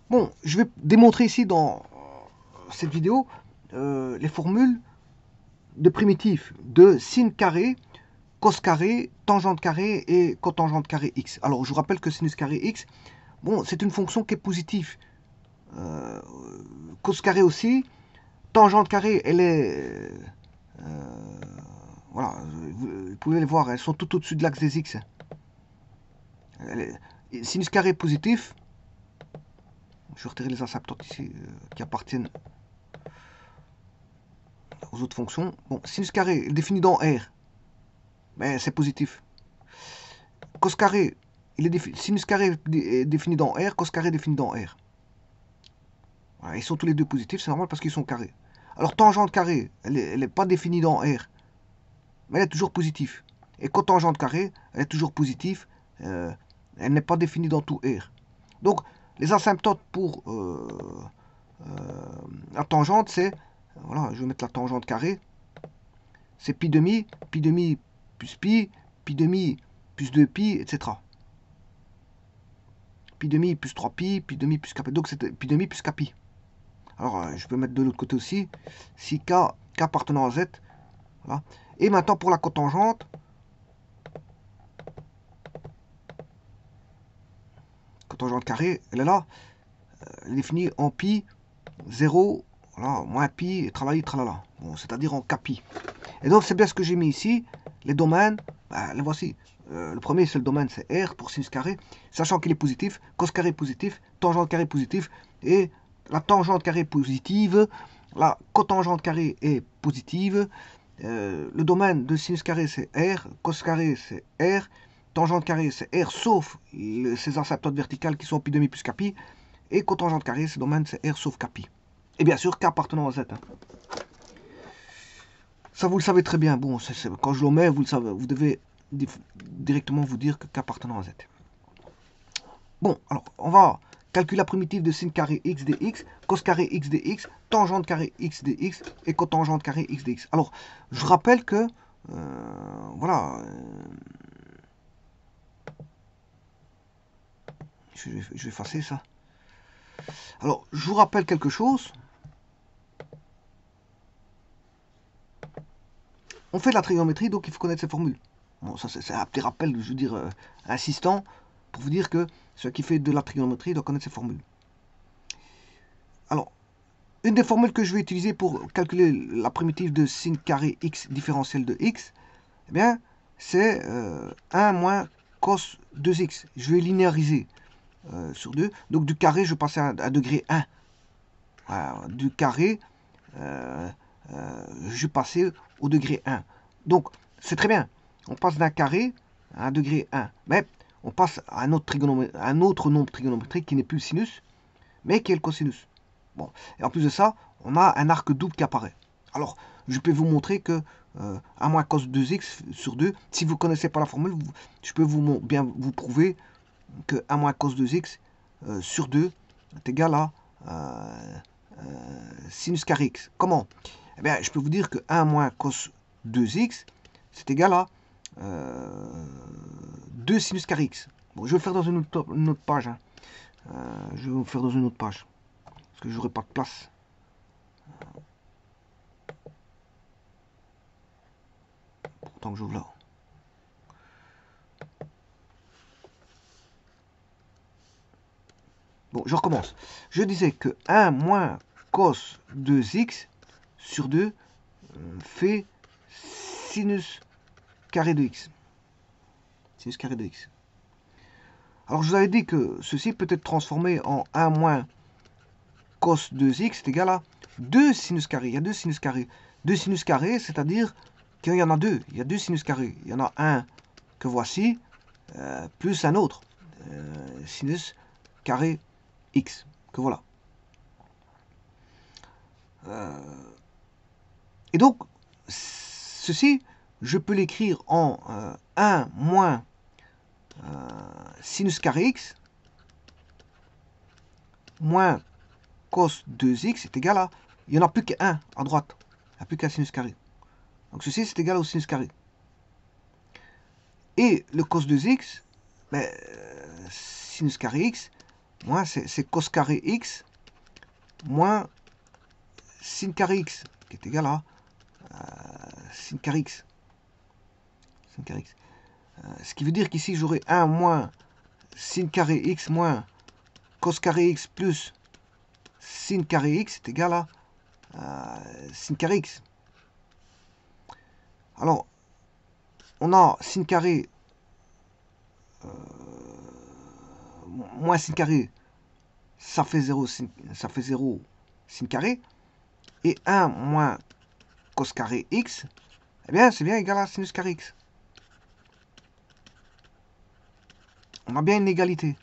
Bon, je vais démontrer ici dans cette vidéo les formules de primitifs de sin carré, cos carré, tangente carré et cotangente carré x. Alors, je vous rappelle que sinus carré x, bon, c'est une fonction qui est positive. Cos carré aussi. Tangente carré, elle est... voilà, vous pouvez les voir, elles sont tout au-dessus de l'axe des x. Sinus carré positif. Je vais retirer les asymptotes ici qui appartiennent aux autres fonctions. Bon, sinus carré défini dans R, ben, c'est positif. Cos carré, sinus carré est défini dans R, cos carré défini dans R. Voilà, ils sont tous les deux positifs, c'est normal parce qu'ils sont carrés. Alors tangente carré, elle n'est pas définie dans R, mais elle est toujours positive. Et cotangente carré, elle est toujours positive, elle n'est pas définie dans tout R. Donc les asymptotes pour la tangente, c'est, voilà, je vais mettre la tangente carrée, c'est pi demi plus pi demi plus 2pi, etc. Pi demi plus 3pi, pi demi plus kp. Donc c'est pi demi plus kpi. Alors je peux mettre de l'autre côté aussi, si k appartenant à z. Voilà. Et maintenant pour la cotangente, cotangente carrée, elle est là, elle est définie en pi, 0, voilà, moins pi, et tralala, tralala. Bon, c'est-à-dire en kpi. Et donc c'est bien ce que j'ai mis ici, les domaines, ben, les voici. Le premier, c'est le domaine, c'est R pour sinus carré, sachant qu'il est positif, cos carré positif, tangente carré positif, et la tangente carré positive, la cotangente carré est positive, le domaine de sinus carré c'est R, cos carré c'est R, tangente carré c'est R sauf ces asymptotes verticales qui sont pi demi plus kpi, et cotangente carré, ce domaine c'est R sauf kpi. Et bien sûr, k appartenant à z. Hein. Ça, vous le savez très bien. Bon, quand je le mets, vous le savez. Vous devez directement vous dire que k appartenant à z. Bon, alors, on va calculer la primitive de sin carré x dx, cos carré x dx, tangente carré x dx et cotangente carré x dx. Alors, je rappelle que, voilà, je vais effacer ça. Alors, je vous rappelle quelque chose. On fait de la trigonométrie, donc il faut connaître ces formules. Bon, ça c'est un petit rappel, je veux dire, insistant, pour vous dire que ce qui fait de la trigonométrie doit connaître ces formules. Alors, une des formules que je vais utiliser pour calculer la primitive de sin carré x différentiel de x, eh bien, c'est 1 moins cos 2x. Je vais linéariser sur 2. Donc du carré, je passe à degré 1. Voilà, du carré, je passais au degré 1. Donc, c'est très bien. On passe d'un carré à un degré 1. Mais on passe à un autre nombre trigonométrique qui n'est plus le sinus, mais qui est le cosinus. Bon. Et en plus de ça, on a un arc double qui apparaît. Alors, je peux vous montrer que 1 moins cos 2x sur 2, si vous ne connaissez pas la formule, je peux bien vous prouver que 1 moins cos 2x sur 2 est égal à sinus carré x. Comment? Eh bien, je peux vous dire que 1 moins cos 2x, c'est égal à 2 sinus carré x. Bon, je vais le faire dans une autre page. Hein. Je vais vous faire dans une autre page. Parce que j'aurai pas de place. Pourtant que j'ouvre là. Bon, je recommence. Je disais que 1 moins cos 2x sur 2 fait sinus carré de x. Sinus carré de x. Alors je vous avais dit que ceci peut être transformé en 1 moins cos 2x est égal à 2 sinus carré. Il y a 2 sinus carrés. 2 sinus carrés, c'est-à-dire qu'il y en a 2. Il y a 2 sinus carrés. Il y en a un que voici, plus un autre. Sinus carré x. Que voilà. Et donc, ceci, je peux l'écrire en 1 moins sinus carré x moins cos 2x est égal à... Il n'y en a plus qu'un à droite. Il n'y a plus qu'un sinus carré. Donc ceci, c'est égal au sinus carré. Et le cos 2x, ben, sinus carré x, moins c'est cos carré x moins sin carré x, qui est égal à sin carré x. Sin carré x. Ce qui veut dire qu'ici, j'aurai 1 moins sin carré x moins cos carré x plus sin carré x est égal à sin carré x. Alors, on a sin carré moins sin carré, ça fait 0 sin carré. Et 1 moins cos carré x, eh bien, c'est bien égal à sinus carré x. On a bien une égalité.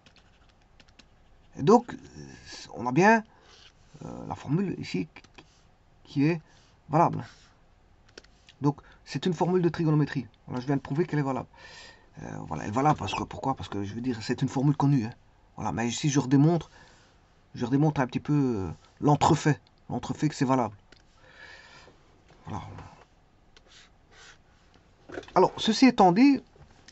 Et donc, on a bien la formule ici qui est valable. Donc, c'est une formule de trigonométrie. Voilà, je viens de prouver qu'elle est valable. Voilà, elle est valable parce que, pourquoi? Parce que, je veux dire, c'est une formule connue. Hein. Voilà, mais ici, je redémontre un petit peu l'entrefait que c'est valable. Voilà. Alors, ceci étant dit,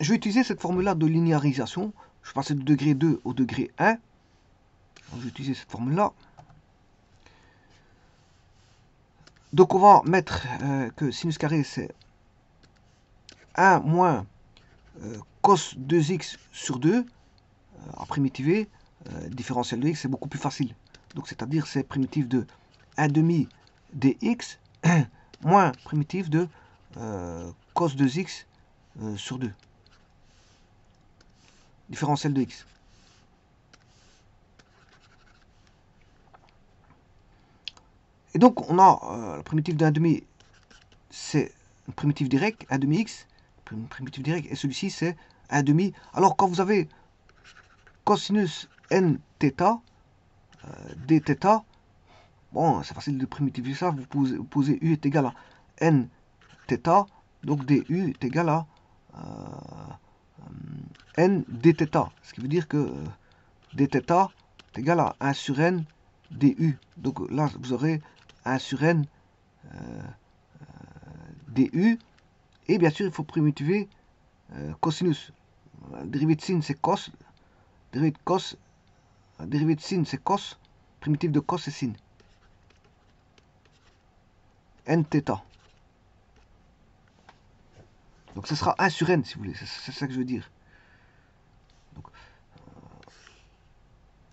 je vais utiliser cette formule-là de linéarisation. Je vais passer du degré 2 au degré 1. Donc, je vais utiliser cette formule-là. Donc, on va mettre que sinus carré, c'est 1 moins cos 2x sur 2 à primitiver. Différentiel de x, c'est beaucoup plus facile. Donc, c'est-à-dire, c'est primitif de 1 demi dx moins primitif de cos 2x sur 2. Différentiel de x. Et donc, on a la primitive de 1 demi, c'est une primitive directe, 1 demi x, une primitive directe, et celui-ci, c'est 1 demi. Alors, quand vous avez cosinus n θ, dθ, bon, c'est facile de primitiver ça, vous posez u est égal à n θ, donc du est égal à n dθ, ce qui veut dire que dθ est égal à 1 sur n du. Donc là, vous aurez 1 sur n du, et bien sûr, il faut primitiver cosinus. Dérivé de sin, c'est cos. Dérivé de sin, c'est cos. Primitif de cos, c'est sin. N θ. Donc ce sera 1 sur n, si vous voulez. C'est ça que je veux dire.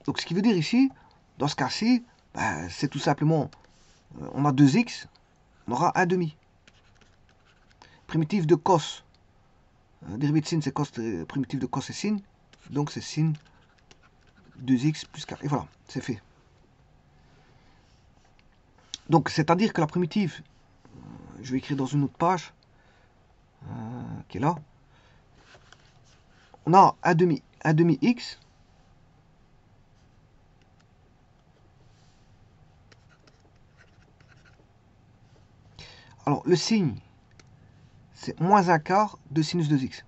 Donc ce qui veut dire ici, dans ce cas-ci, ben, c'est tout simplement, on a 2x, on aura 1 demi. Primitif de cos. Dérivé de sin, c'est cos. Primitif de cos, c'est sin. Donc c'est sin 2x plus 4. Et voilà, c'est fait. Donc c'est-à-dire que la primitive, je vais écrire dans une autre page, qui est là. On a 1 demi x. Alors le signe, c'est moins un quart de sinus 2x.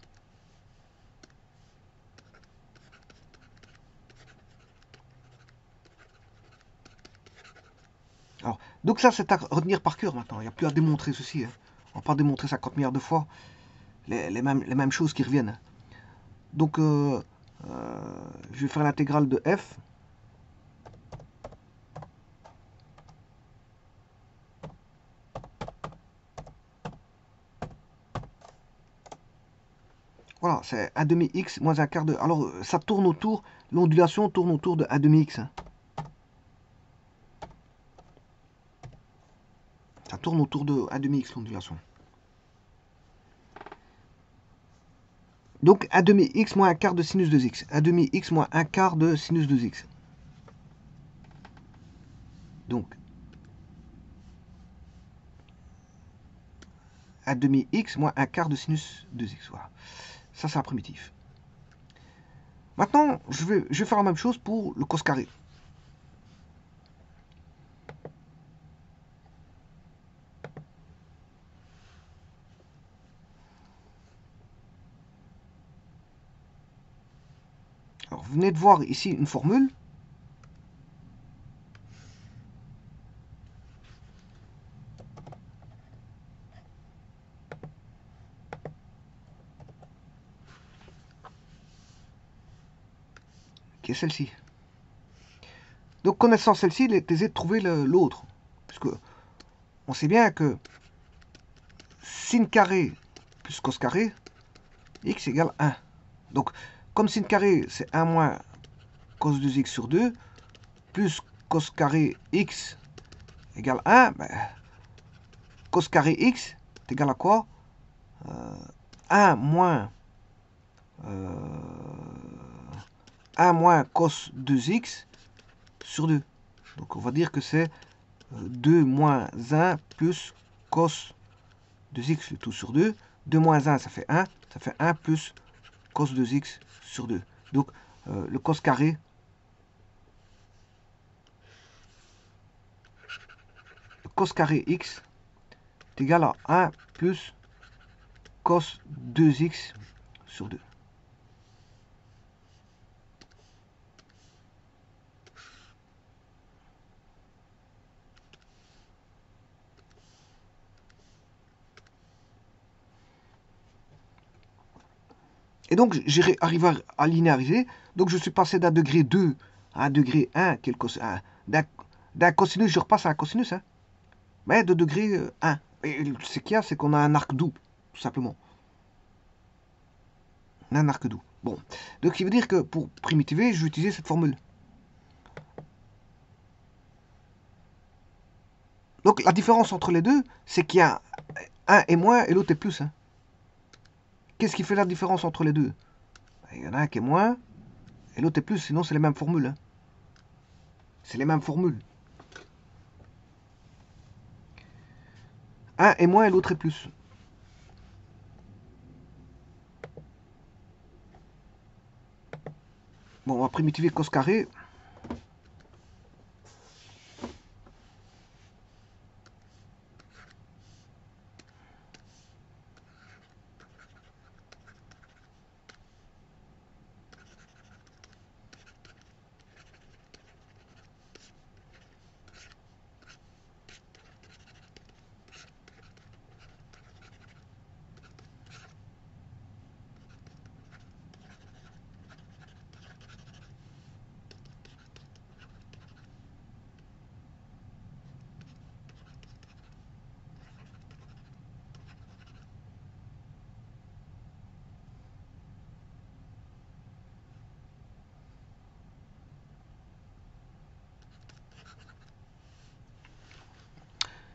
Alors, donc ça, c'est à retenir par cœur maintenant. Il n'y a plus à démontrer ceci. Hein. On ne va pas démontrer 50 milliards de fois les mêmes choses qui reviennent. Donc, je vais faire l'intégrale de f. Voilà, c'est 1 demi x moins un quart de... Alors, ça tourne autour, l'ondulation tourne autour de 1 demi x. Hein. Ça tourne autour de 1 demi x l'ondulation. Donc 1 demi x moins un quart de sinus 2x. 1 demi x moins un quart de sinus 2x. Donc 1 demi x moins un quart de sinus 2x. Voilà. Ça, c'est un primitif. Maintenant, je vais faire la même chose pour le cos carré. Alors, vous venez de voir ici une formule. Qui est celle-ci. Donc, connaissant celle-ci, il est aisé de trouver l'autre. Puisque on sait bien que sin carré plus cos carré, x égale 1. Donc, comme sin carré, c'est 1 moins cos 2x sur 2, plus cos carré x égale 1, ben, cos carré x est égal à quoi 1 moins 1 moins cos 2x sur 2. Donc on va dire que c'est 2 moins 1 plus cos 2x, le tout sur 2. 2 moins 1, ça fait 1. Ça fait 1 plus cos 2x sur 2. Donc le cos carré x est égal à 1 plus cos 2x sur 2. Et donc, j'ai arrivé à linéariser. Donc, je suis passé d'un degré 2 à un degré 1, qui est le cos 1. D'un cosinus, je repasse à un cosinus. Hein, mais de degré 1. Et ce qu'il y a, c'est qu'on a un arc doux, tout simplement. On a un arc doux. Bon. Donc, il veut dire que pour primitiver, je vais utiliser cette formule. Donc, la différence entre les deux, c'est qu'il y a un est moins et l'autre est plus. Hein. Qu'est-ce qui fait la différence entre les deux? Il y en a un qui est moins et l'autre est plus, sinon c'est les mêmes formules. Hein. C'est les mêmes formules. Un est moins et l'autre est plus. Bon, on va primitiver cos carré.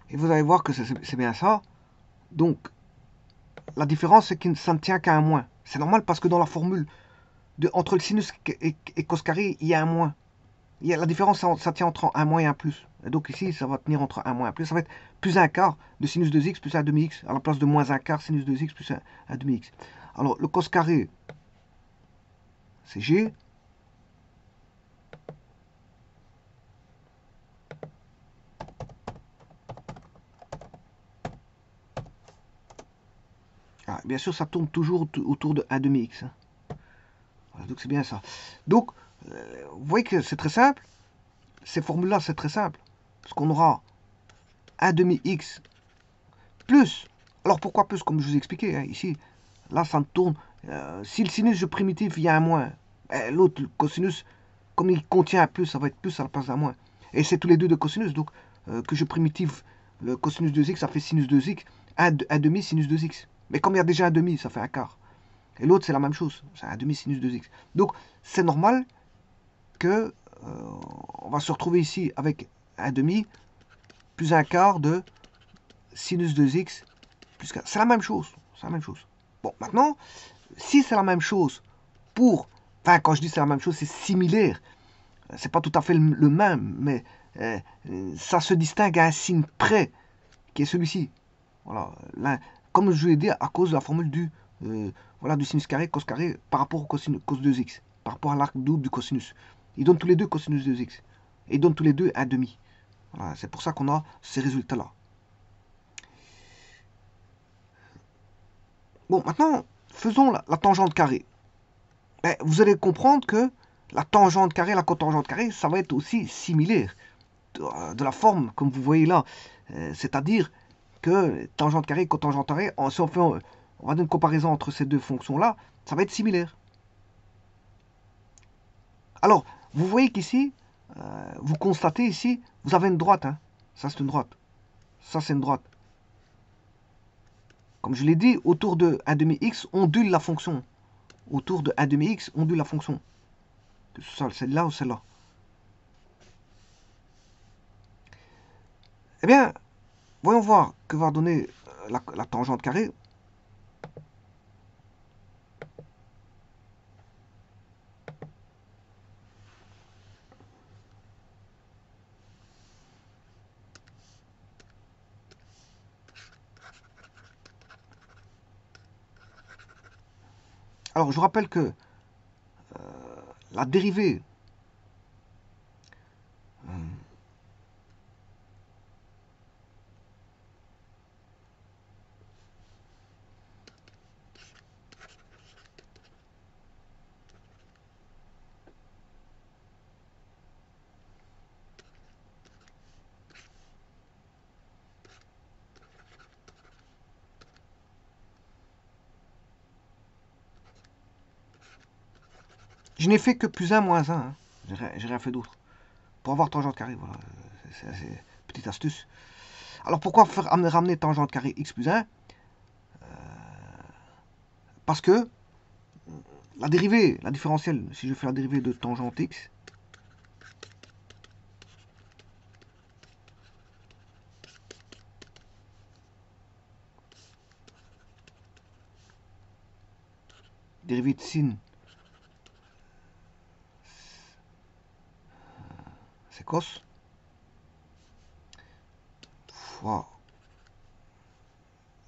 Et vous allez voir que c'est bien ça. Donc, la différence, c'est que ça ne tient qu'à un moins. C'est normal parce que dans la formule, entre le sinus et cos carré, il y a un moins. La différence, ça tient entre un moins et un plus. Et donc ici, ça va tenir entre un moins et un plus. Ça va être plus un quart de sinus 2x plus un demi-x, à la place de moins un quart sinus 2x plus un demi-x. Alors, le cos carré, c'est g. Ah, bien sûr, ça tourne toujours autour de 1 demi-x. Hein. Voilà, donc c'est bien ça. Donc, vous voyez que c'est très simple. Ces formules-là, c'est très simple. Parce qu'on aura 1 demi-x plus. Alors pourquoi plus, comme je vous ai expliqué, hein, ici, là, ça me tourne. Si le sinus primitif, il y a un moins. L'autre, le cosinus, comme il contient un plus, ça va être plus à la place d'un moins. Et c'est tous les deux de cosinus. Donc, que je primitive le cosinus 2x, ça fait sinus 2x. 1 demi sinus 2x. Mais comme il y a déjà un demi, ça fait un quart. Et l'autre, c'est la même chose. C'est un demi sinus 2x. Donc, c'est normal que on va se retrouver ici avec un demi plus un quart de sinus 2x plus 4. C'est la même chose. C'est la même chose. Bon, maintenant, si c'est la même chose pour... Enfin, quand je dis c'est la même chose, c'est similaire. C'est pas tout à fait le même, mais ça se distingue à un signe près, qui est celui-ci. Voilà. Là, comme je l'ai dit, à cause de la formule du, voilà, du sinus carré, cos carré, par rapport au cos 2x, par rapport à l'arc double du cosinus. Ils donnent tous les deux cosinus 2x. Et ils donnent tous les deux un demi. Voilà, c'est pour ça qu'on a ces résultats-là. Bon, maintenant, faisons la tangente carrée. Ben, vous allez comprendre que la tangente carrée, la cotangente carrée, ça va être aussi similaire de la forme, comme vous voyez là. C'est-à-dire que tangente carrée, cotangente carrée, si on fait on va donner une comparaison entre ces deux fonctions-là, ça va être similaire. Alors, vous voyez qu'ici, vous constatez ici, vous avez une droite. Hein. Ça, c'est une droite. Ça, c'est une droite. Comme je l'ai dit, autour de 1 demi x, ondule la fonction. Autour de 1 demi x, ondule la fonction. Que ce soit celle-là ou celle-là. Eh bien, voyons voir que va donner la tangente carrée. Alors, je rappelle que la dérivée je n'ai fait que plus 1, moins 1. Hein. J'ai rien fait d'autre. Pour avoir tangente carrée, voilà. C'est petite astuce. Alors pourquoi ramener tangente carrée x plus 1 Parce que la dérivée, la différentielle, si je fais la dérivée de tangente x, dérivée de sin, c'est cos, fois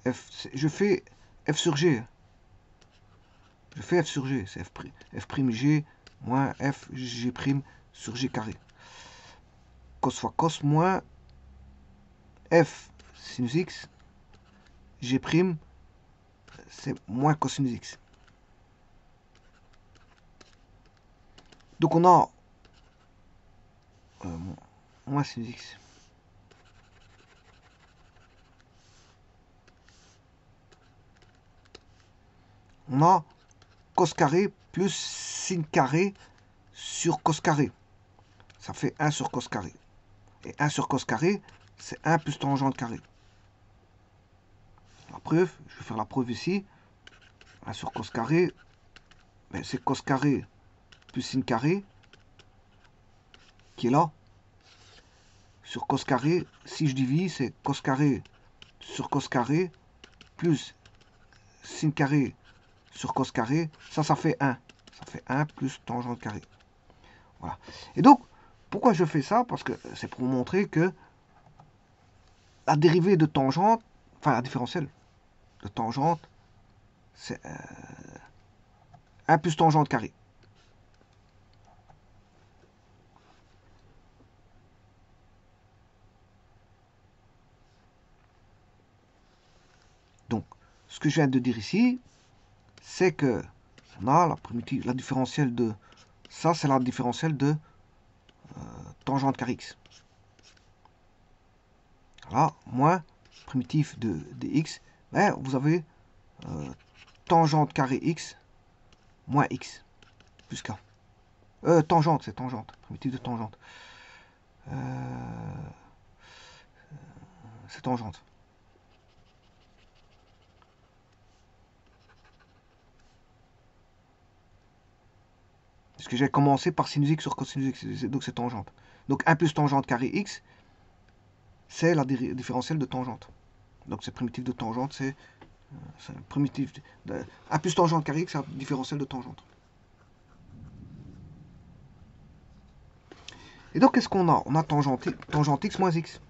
f, je fais f sur g. Je fais f sur g, c'est f' g moins f g' sur g carré. Cos fois cos moins f sinus x, g', c'est moins cosinus x. Donc on a moins sinus x. On a cos carré plus sin carré sur cos carré. Ça fait 1 sur cos carré. Et 1 sur cos carré, c'est 1 plus tangente carré. La preuve, je vais faire la preuve ici. 1 sur cos carré, c'est cos carré plus sin carré qui est là. Sur cos carré, si je divise, c'est cos carré sur cos carré plus sin carré sur cos carré. Ça fait 1. Ça fait 1 plus tangente carré. Voilà. Et donc, pourquoi je fais ça? Parce que c'est pour vous montrer que la dérivée de tangente, enfin la différentielle de tangente, c'est 1 plus tangente carré. Donc, ce que je viens de dire ici, c'est que on a la primitive, la différentielle de ça, c'est la différentielle de tangente carré x. Voilà, moins primitif de x, ben, vous avez tangente carré x moins x plus k. Tangente, c'est tangente, primitif de tangente. C'est tangente. Parce que j'ai commencé par sinus x sur cosinus x, donc c'est tangente. Donc 1 plus tangente carré x, c'est la différentielle de tangente. Donc c'est primitif de tangente, c'est primitif de 1 plus tangente carré x, c'est la différentielle de tangente. Et donc qu'est-ce qu'on a? On a tangente x moins x.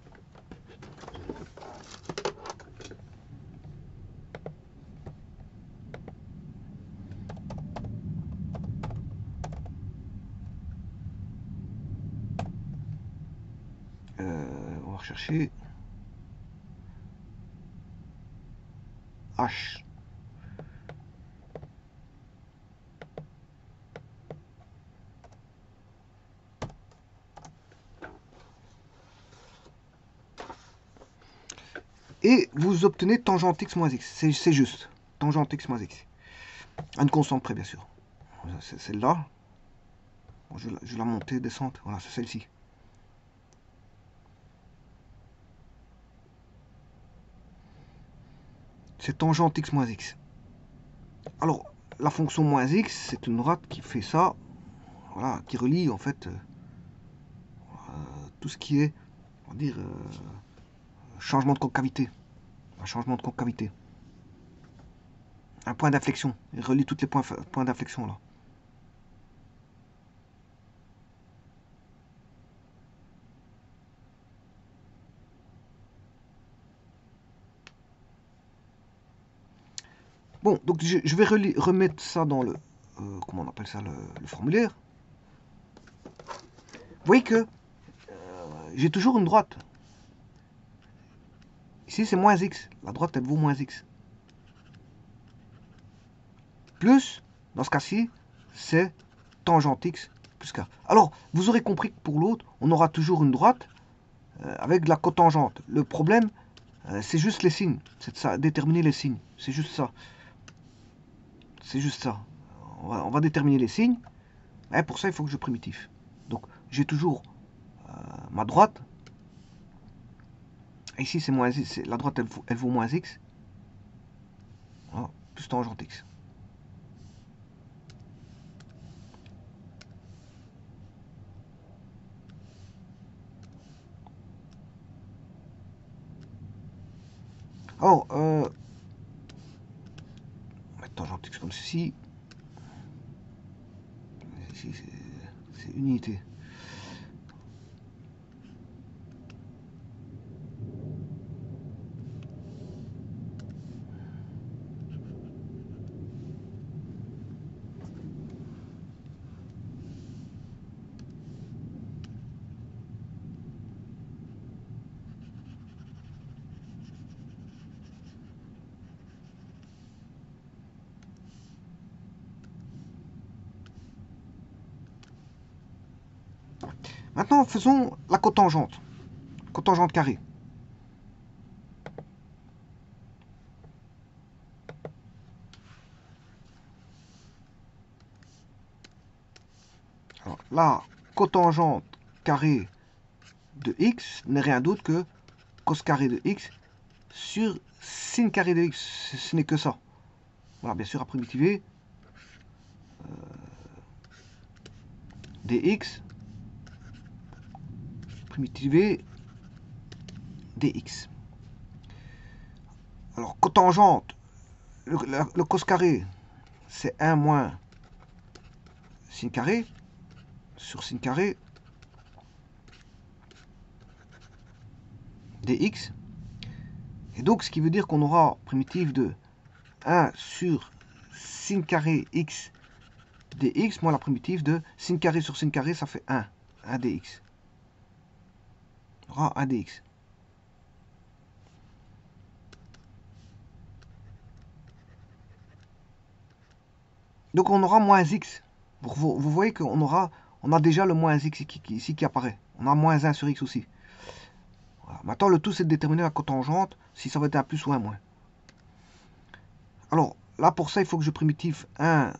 On va rechercher h. Et vous obtenez tangente x moins x. C'est juste. Tangente x moins x. À une constante près, bien sûr. C'est celle-là. Bon, je vais la monter, descente. Voilà, c'est celle-ci. C'est tangente x moins x. Alors, la fonction moins x, c'est une droite qui fait ça, voilà, qui relie en fait tout ce qui est, on va dire, changement de concavité. Un changement de concavité. Un point d'inflexion. Il relie tous les points d'inflexion là. Bon, donc je vais remettre ça dans le, comment on appelle ça, le formulaire. Vous voyez que j'ai toujours une droite. Ici, c'est moins x. La droite, elle vaut moins x. Plus, dans ce cas-ci, c'est tangente x plus k. Alors, vous aurez compris que pour l'autre, on aura toujours une droite avec de la cotangente. Le problème, c'est juste les signes. C'est de ça, déterminer les signes. C'est juste ça. C'est juste ça. On va déterminer les signes. Et pour ça, il faut que je primitif. Donc, j'ai toujours ma droite. Ici, c'est moins x. La droite, elle vaut moins x. Voilà, plus tangente x. Alors, tangente x comme ceci. Ici, c'est unité. Maintenant, faisons la cotangente. Cotangente carrée. Alors, la cotangente carrée de x n'est rien d'autre que cos carré de x sur sin carré de x. Ce n'est que ça. Voilà, bien sûr, à primitiver. Dx primitiver dx. Alors, cotangente, le cos carré, c'est 1 moins sin carré sur sin carré dx. Et donc, ce qui veut dire qu'on aura primitive de 1 sur sin carré x dx moins la primitive de sin carré sur sin carré, ça fait 1 dx. On aura 1 dx. Donc on aura moins x. Vous voyez qu'on on a déjà le moins x ici qui apparaît. On a moins 1 sur x aussi. Voilà. Maintenant, le tout, c'est de déterminer la cotangente, si ça va être un plus ou un moins. Alors, là, pour ça, il faut que je primitive 1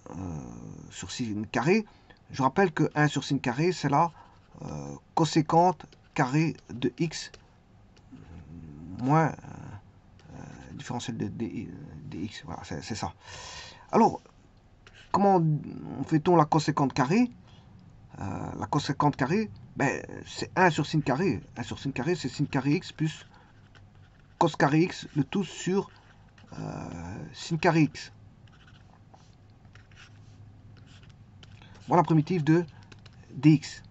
sur sin carré. Je rappelle que 1 sur sin carré, c'est la coséquente carré de x moins différentiel de dx. Voilà, c'est ça. Alors, comment fait-on la coséquente carrée? La coséquente carrée, ben, c'est 1 sur sin carré. 1 sur sin carré, c'est sin carré x plus cos carré x, le tout sur sin carré x. Voilà la primitive de dx.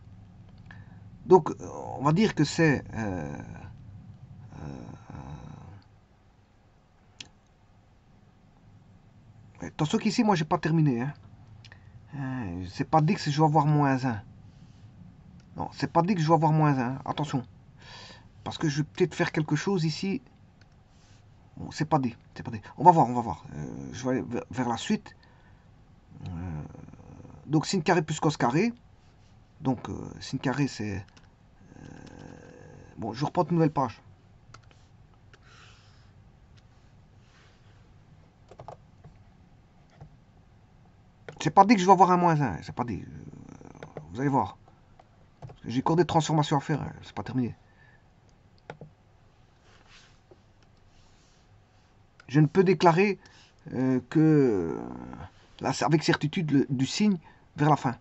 Donc, on va dire que c'est attention qu'ici, moi, j'ai pas terminé. Hein. C'est pas dit que je vais avoir moins 1. Non, c'est pas dit que je vais avoir moins 1. Attention. Parce que je vais peut-être faire quelque chose ici. Bon, c'est pas dit. C'est pas dit. On va voir, on va voir. Je vais aller vers la suite. Donc, sin carré plus cos carré. Donc, sin carré, c'est... bon, je reprends une nouvelle page. C'est pas dit que je vais avoir un moins 1. C'est pas dit. Vous allez voir. J'ai encore des transformations à faire, hein, c'est pas terminé. Je ne peux déclarer que là, avec certitude du signe vers la fin.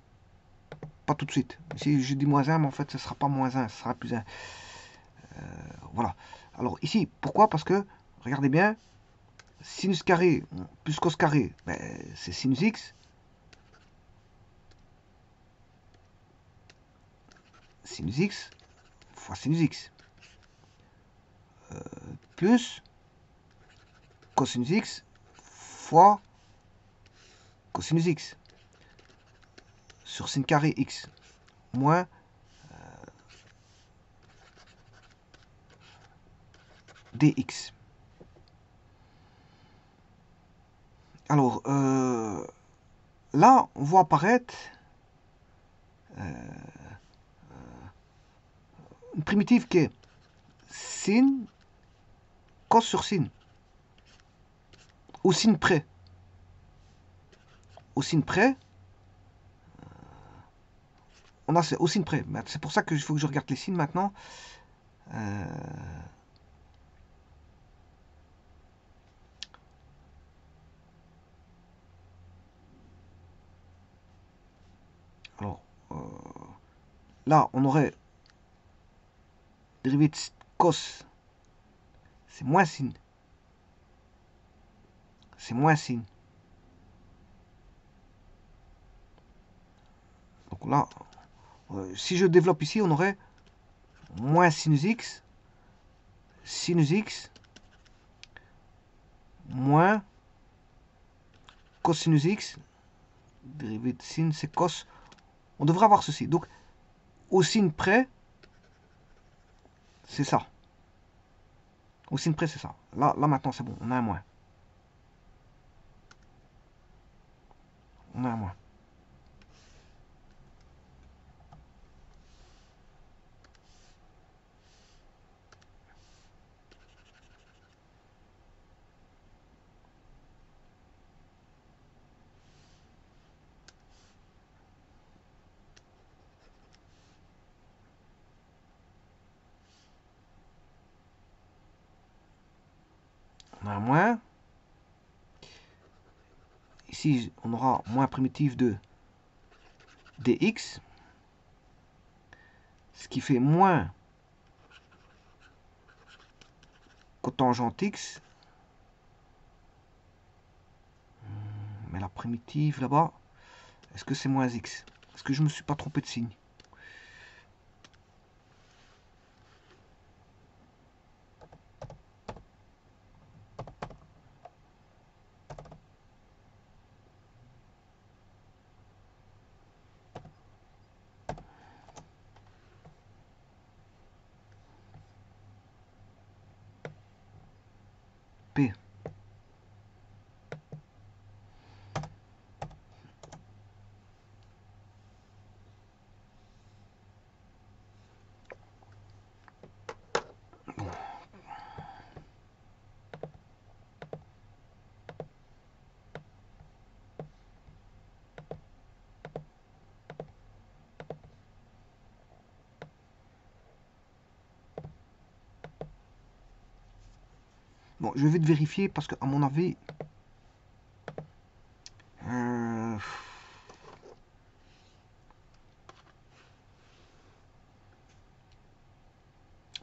Pas tout de suite. Si je dis -1, mais en fait, ce ne sera pas -1, ce sera +1. Voilà. Alors ici, pourquoi? Parce que, regardez bien, sinus carré plus cos carré, ben, c'est sinus x. Sinus x fois sinus x. Plus cosinus x fois cosinus x. Sur sin carré x. Moins dx. Alors, là, on voit apparaître une primitive qui est sin cos sur sin. Au sin près. Au sin près, on a au sin près. C'est pour ça qu'il faut que je regarde les signes maintenant. Alors, là, on aurait dérivé de cos. C'est moins sin. C'est moins sin. Donc là, si je développe ici, on aurait moins sinus x moins cosinus x, dérivé de sin, c'est cos. On devrait avoir ceci. Donc, au sin près, c'est ça. Au sin près, c'est ça. Là maintenant, c'est bon. On a un moins. On a un moins. On a un moins. Ici, on aura moins primitif de dx. Ce qui fait moins cotangente x. Mais la primitive là-bas, est-ce que c'est moins x? Est-ce que je me suis pas trompé de signe? P. Bon, je vais vite vérifier parce qu'à mon avis,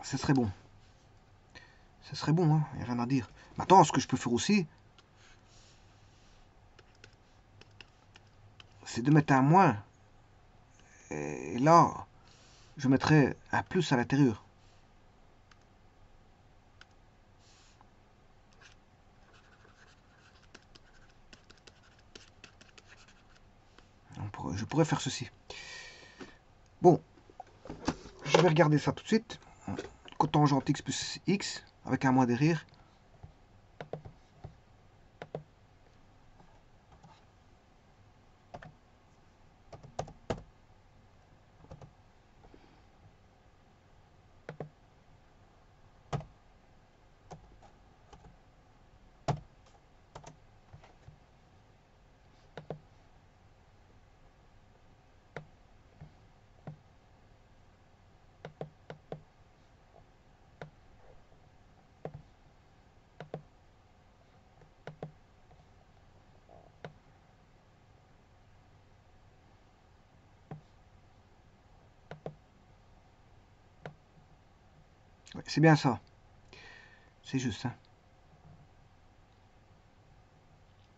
ce serait bon. Ce serait bon, hein, il n'y a rien à dire. Maintenant, ce que je peux faire aussi, c'est de mettre un moins. Et là, je mettrai un plus à l'intérieur. Je pourrais faire ceci. Bon, je vais regarder ça tout de suite. Cotangente x plus x, avec un moins derrière. Ouais, c'est bien ça. C'est juste. Hein.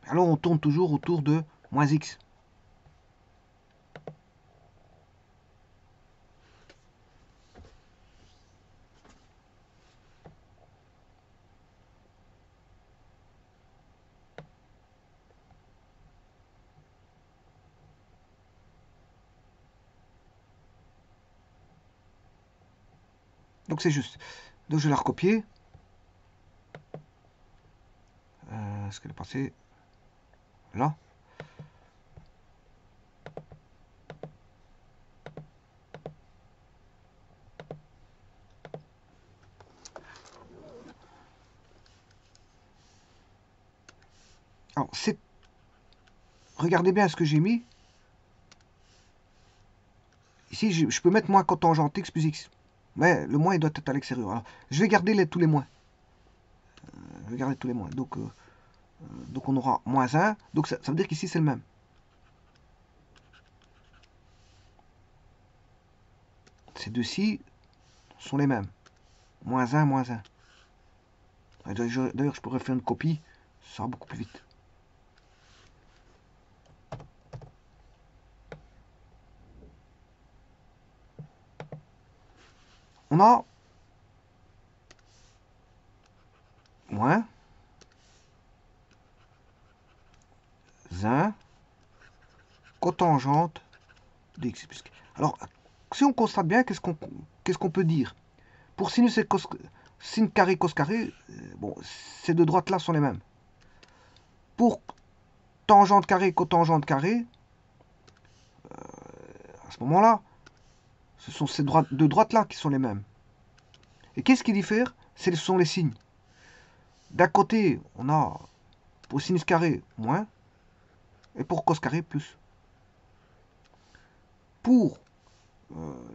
Alors on tourne toujours autour de moins x. Donc c'est juste. Donc je vais la recopier. Est-ce qu'elle est passée là? Alors, regardez bien ce que j'ai mis. Ici, je peux mettre moins cotangente x plus x. Mais le moins, il doit être à l'extérieur. Alors, je vais garder tous les moins. Je vais garder tous les moins. Donc on aura moins 1. Donc ça veut dire qu'ici, c'est le même. Ces deux-ci sont les mêmes. Moins 1, moins 1. D'ailleurs, je pourrais faire une copie. Ça sera beaucoup plus vite. On a moins 1 cotangente de x plus. Alors, si on constate bien, qu'est-ce qu'on peut dire? Pour sinus et cos, sin carré, cos carré, bon, ces deux droites-là sont les mêmes. Pour tangente carré, cotangente carré, à ce moment-là, ce sont ces deux droites-là qui sont les mêmes. Et qu'est-ce qui diffère? Ce sont les signes. D'un côté, on a pour sinus carré moins, et pour cos carré plus. Pour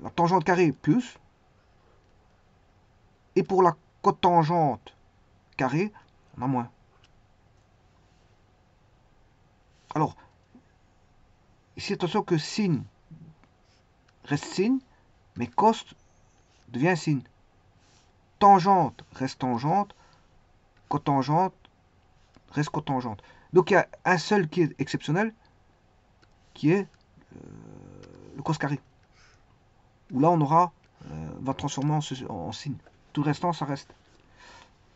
la tangente carrée plus, et pour la cotangente carrée, on a moins. Alors, ici, attention que sin reste sin, mais cos devient sin. Tangente reste tangente, cotangente reste cotangente. Donc il y a un seul qui est exceptionnel, qui est le cos carré. Où là on aura, va transformer en sin. Tout le restant, ça reste.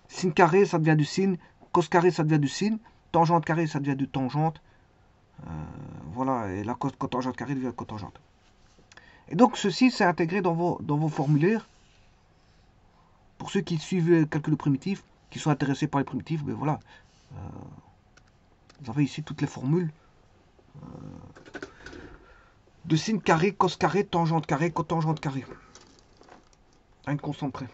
Sin carré, ça devient du sin. Cos carré, ça devient du sin. Tangente carré, ça devient du tangente. Voilà, et la cotangente carrée devient cotangente. Et donc ceci, c'est intégré dans vos formulaires. Pour ceux qui suivent le calcul primitif, qui sont intéressés par les primitifs, ben voilà. Vous avez ici toutes les formules de sin carré, cos carré, tangente carré, cotangente carré. À une constante près.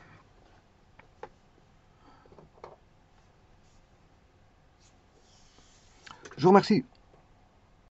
Je vous remercie.